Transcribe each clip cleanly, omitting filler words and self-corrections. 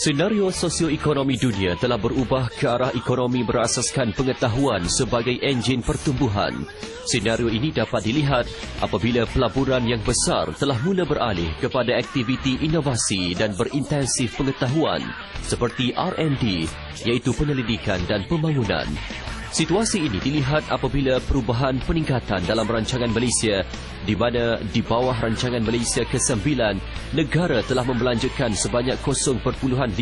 Senario sosioekonomi dunia telah berubah ke arah ekonomi berasaskan pengetahuan sebagai enjin pertumbuhan. Senario ini dapat dilihat apabila pelaburan yang besar telah mula beralih kepada aktiviti inovasi dan berintensif pengetahuan seperti R&D, iaitu penyelidikan dan pembangunan. Situasi ini dilihat apabila perubahan peningkatan dalam rancangan Malaysia di mana di bawah rancangan Malaysia ke-9, negara telah membelanjakan sebanyak 0.50%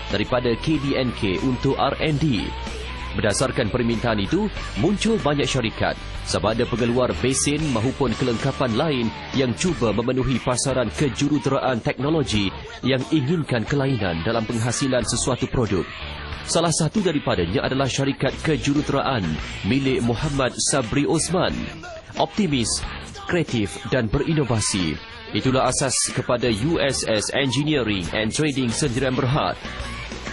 daripada KDNK untuk R&D. Berdasarkan permintaan itu, muncul banyak syarikat sama ada pengeluar besin maupun kelengkapan lain yang cuba memenuhi pasaran kejuruteraan teknologi yang inginkan kelainan dalam penghasilan sesuatu produk. Salah satu daripadanya adalah syarikat kejuruteraan milik Muhammad Sabri Osman. Optimis, kreatif dan berinovasi. Itulah asas kepada USS Engineering and Trading Sdn Bhd.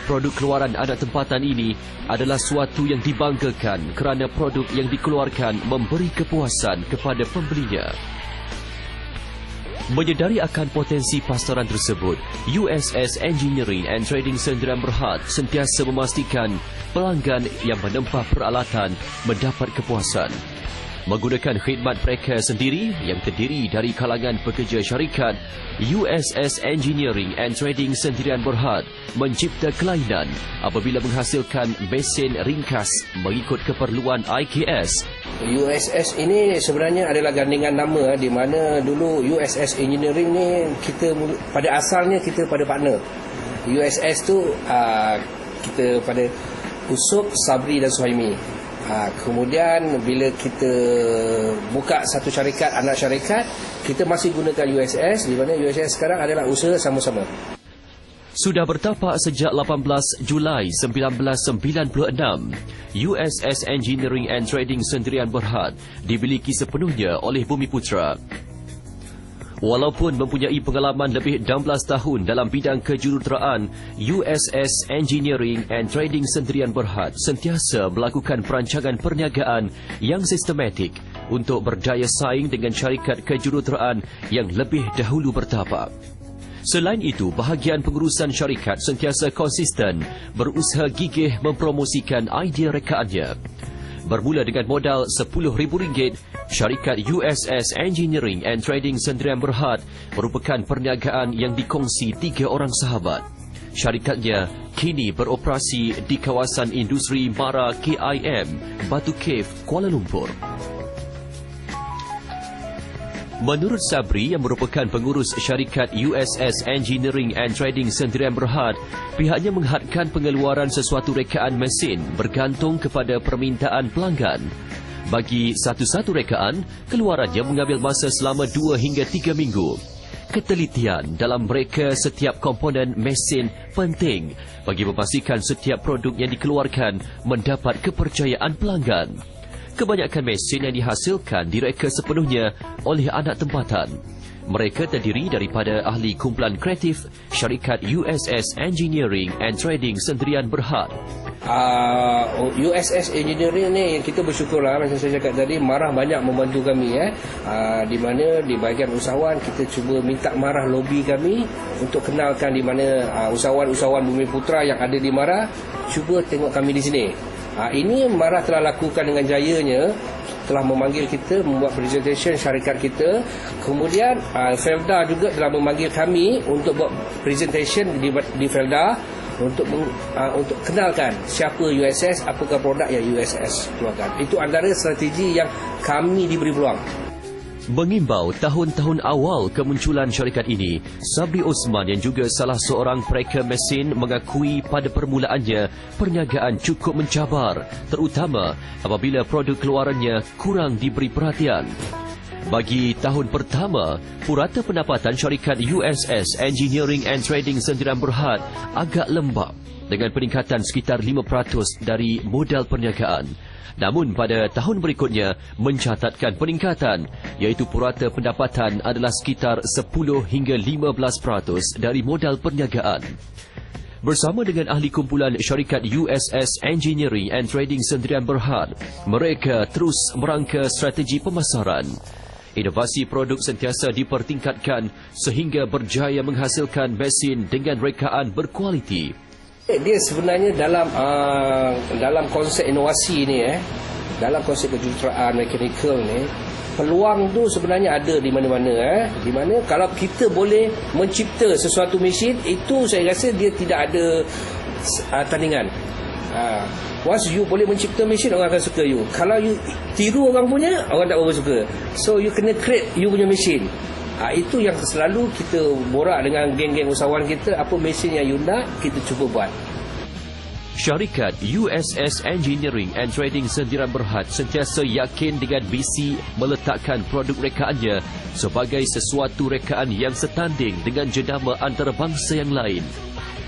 Produk keluaran anak tempatan ini adalah suatu yang dibanggakan kerana produk yang dikeluarkan memberi kepuasan kepada pembelinya. Menyedari akan potensi pasaran tersebut, USS Engineering and Trading Sdn Bhd sentiasa memastikan pelanggan yang menempah peralatan mendapat kepuasan. Menggunakan khidmat mereka sendiri yang terdiri dari kalangan pekerja syarikat, USS Engineering and Trading Sdn Bhd mencipta kelainan apabila menghasilkan mesin ringkas mengikut keperluan IKS. USS ini sebenarnya adalah gandingan nama di mana dulu USS Engineering ni kita pada asalnya kita pada partner. USS tu kita pada Usop, Sabri dan Suhaimi. Kemudian bila kita buka satu syarikat, anak syarikat, kita masih gunakan USS di mana USS sekarang adalah usaha sama-sama. Sudah bertapak sejak 18 Julai 1996, USS Engineering and Trading Sdn Bhd dimiliki sepenuhnya oleh Bumiputra. Walaupun mempunyai pengalaman lebih 16 tahun dalam bidang kejuruteraan, USS Engineering and Trading Sdn Bhd sentiasa melakukan perancangan perniagaan yang sistematik untuk berdaya saing dengan syarikat kejuruteraan yang lebih dahulu bertapak. Selain itu, bahagian pengurusan syarikat sentiasa konsisten berusaha gigih mempromosikan idea rekaannya. Bermula dengan modal RM10,000, syarikat USS Engineering and Trading Sdn Bhd merupakan perniagaan yang dikongsi 3 orang sahabat. Syarikatnya kini beroperasi di kawasan industri Mara KIM, Batu Cave, Kuala Lumpur. Menurut Sabri yang merupakan pengurus syarikat USS Engineering and Trading Sdn Bhd, pihaknya menghadkan pengeluaran sesuatu rekaan mesin bergantung kepada permintaan pelanggan. Bagi satu-satu rekaan, keluarannya mengambil masa selama 2 hingga 3 minggu. Ketelitian dalam mereka setiap komponen mesin penting bagi memastikan setiap produk yang dikeluarkan mendapat kepercayaan pelanggan. Kebanyakan mesin yang dihasilkan direka sepenuhnya oleh anak tempatan. Mereka terdiri daripada ahli kumpulan kreatif syarikat USS Engineering and Trading Sdn Bhd. USS Engineering ni kita bersyukurlah macam saya cakap tadi, Marah banyak membantu kami di mana di bahagian usahawan kita cuba minta Marah lobby kami untuk kenalkan di mana usahawan-usahawan Bumiputra yang ada di Marah cuba tengok kami di sini. Ini Marah telah lakukan dengan jayanya, telah memanggil kita membuat presentation syarikat kita. Kemudian Felda juga telah memanggil kami untuk buat presentation di Felda untuk kenalkan siapa USS, apakah produk yang USS keluarkan. Itu antara strategi yang kami diberi peluang. Mengimbau tahun-tahun awal kemunculan syarikat ini, Sabri Osman yang juga salah seorang pereka mesin mengakui pada permulaannya perniagaan cukup mencabar, terutama apabila produk keluarannya kurang diberi perhatian. Bagi tahun pertama, purata pendapatan syarikat USS Engineering and Trading Sdn Bhd agak lembap dengan peningkatan sekitar 5% dari modal perniagaan. Namun pada tahun berikutnya mencatatkan peningkatan, iaitu purata pendapatan adalah sekitar 10 hingga 15% dari modal perniagaan. Bersama dengan ahli kumpulan syarikat USS Engineering and Trading Sdn Bhd, mereka terus merangka strategi pemasaran. Inovasi produk sentiasa dipertingkatkan sehingga berjaya menghasilkan mesin dengan rekaan berkualiti. Dia sebenarnya dalam konsep inovasi ni, dalam konsep kejuruteraan mekanikal ni, peluang tu sebenarnya ada di mana-mana. Di mana kalau kita boleh mencipta sesuatu mesin, itu saya rasa dia tidak ada tandingan. Once you boleh mencipta mesin, orang akan suka you. Kalau you tiru orang punya, orang tak berapa suka. So you kena create you punya mesin. Itu yang selalu kita borak dengan geng-geng usahawan kita. Apa mesin yang you nak, kita cuba buat. Syarikat USS Engineering and Trading Sendirian Berhad sentiasa yakin dengan misi meletakkan produk rekaannya sebagai sesuatu rekaan yang setanding dengan jenama antarabangsa yang lain.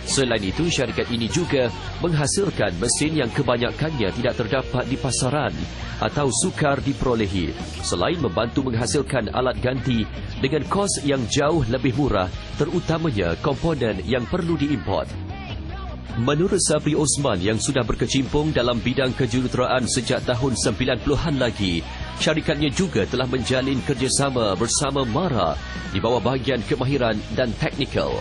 Selain itu, syarikat ini juga menghasilkan mesin yang kebanyakannya tidak terdapat di pasaran atau sukar diperolehi, selain membantu menghasilkan alat ganti dengan kos yang jauh lebih murah, terutamanya komponen yang perlu diimport. Menurut Sabri Osman yang sudah berkecimpung dalam bidang kejuruteraan sejak tahun 90-an lagi, syarikatnya juga telah menjalin kerjasama bersama MARA di bawah bahagian kemahiran dan teknikal.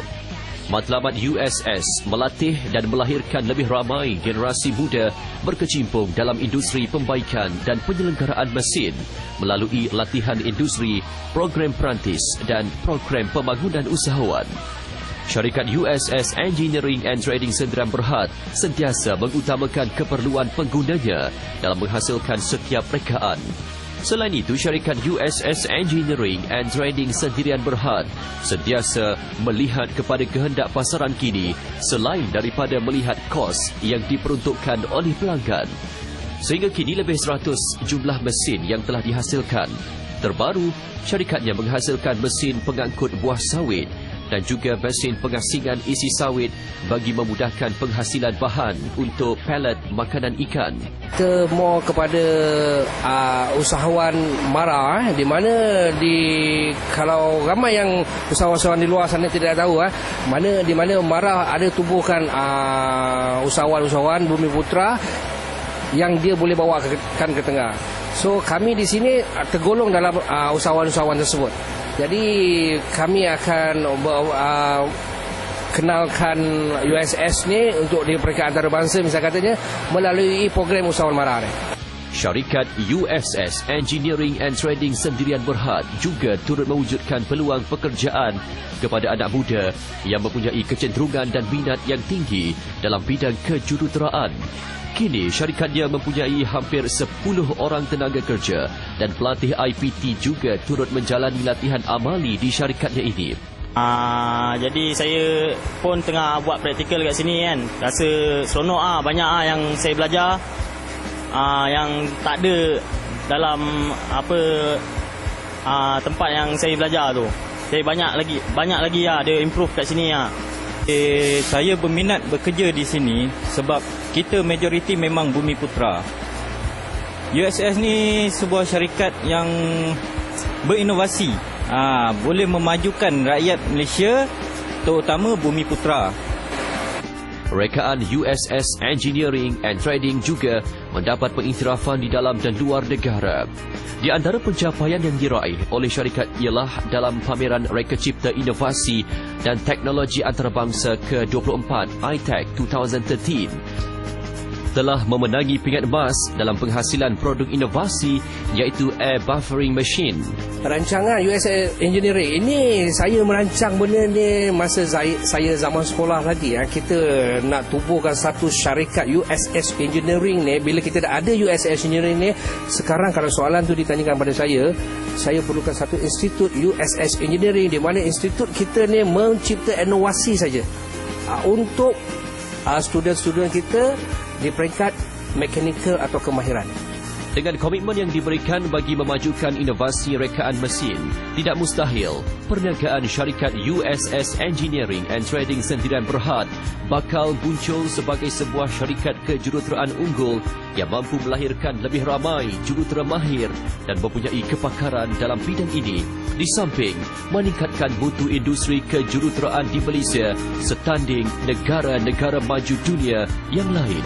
Matlamat USS melatih dan melahirkan lebih ramai generasi muda berkecimpung dalam industri pembaikan dan penyelenggaraan mesin melalui latihan industri, program perantis dan program pembangunan usahawan. Syarikat USS Engineering and Trading Sendirian Berhad sentiasa mengutamakan keperluan penggunanya dalam menghasilkan setiap rekaan. Selain itu, syarikat USS Engineering and Trading Sendirian Berhad sentiasa melihat kepada kehendak pasaran kini selain daripada melihat kos yang diperuntukkan oleh pelanggan. Sehingga kini lebih 100 jumlah mesin yang telah dihasilkan. Terbaru, syarikatnya menghasilkan mesin pengangkut buah sawit dan juga mesin pengasingan isi sawit bagi memudahkan penghasilan bahan untuk pelet makanan ikan. Kita mau kepada usahawan MARA, di mana kalau ramai yang usahawan-usahawan di luar sana tidak tahu di mana MARA ada tubuhkan usahawan-usahawan Bumiputra yang dia boleh bawakan ke tengah. So kami di sini tergolong dalam usahawan-usahawan tersebut. Jadi kami akan kenalkan USS ni untuk di peringkat antarabangsa misalnya katanya melalui program usahawan MARA ni. Syarikat USS Engineering and Trading Sendirian Berhad juga turut mewujudkan peluang pekerjaan kepada anak muda yang mempunyai kecenderungan dan minat yang tinggi dalam bidang kejuruteraan. Kini, syarikatnya mempunyai hampir 10 orang tenaga kerja dan pelatih IPT juga turut menjalani latihan amali di syarikatnya ini. Jadi saya pun tengah buat praktikal kat sini kan. Rasa seronok banyak yang saya belajar yang tak ada dalam tempat yang saya belajar tu. Saya banyak lagi ada improve kat sini . Saya berminat bekerja di sini sebab kita majoriti memang Bumiputra. USS ni sebuah syarikat yang berinovasi, boleh memajukan rakyat Malaysia, terutama Bumiputra. Rekaan USS Engineering and Trading juga mendapat pengiktirafan di dalam dan luar negara. Di antara pencapaian yang diraih oleh syarikat ialah dalam pameran Reka Cipta Inovasi dan Teknologi Antarabangsa ke-24 iTech 2013. Telah memenangi pingat emas dalam penghasilan produk inovasi iaitu air buffering machine. Rancangan USS Engineering ini saya merancang benda ni masa saya zaman sekolah lagi. Kita nak tubuhkan satu syarikat USS Engineering ni. Bila kita dah ada USS Engineering ni, sekarang kalau soalan tu ditanyakan pada saya perlukan satu institut USS Engineering di mana institut kita ni mencipta inovasi saja untuk student-student kita di peringkat mekanikal atau kemahiran. Dengan komitmen yang diberikan bagi memajukan inovasi rekaan mesin, tidak mustahil perniagaan syarikat USS Engineering and Trading Sendirian Berhad bakal muncul sebagai sebuah syarikat kejuruteraan unggul yang mampu melahirkan lebih ramai jurutera mahir dan mempunyai kepakaran dalam bidang ini, di samping meningkatkan mutu industri kejuruteraan di Malaysia setanding negara-negara maju dunia yang lain.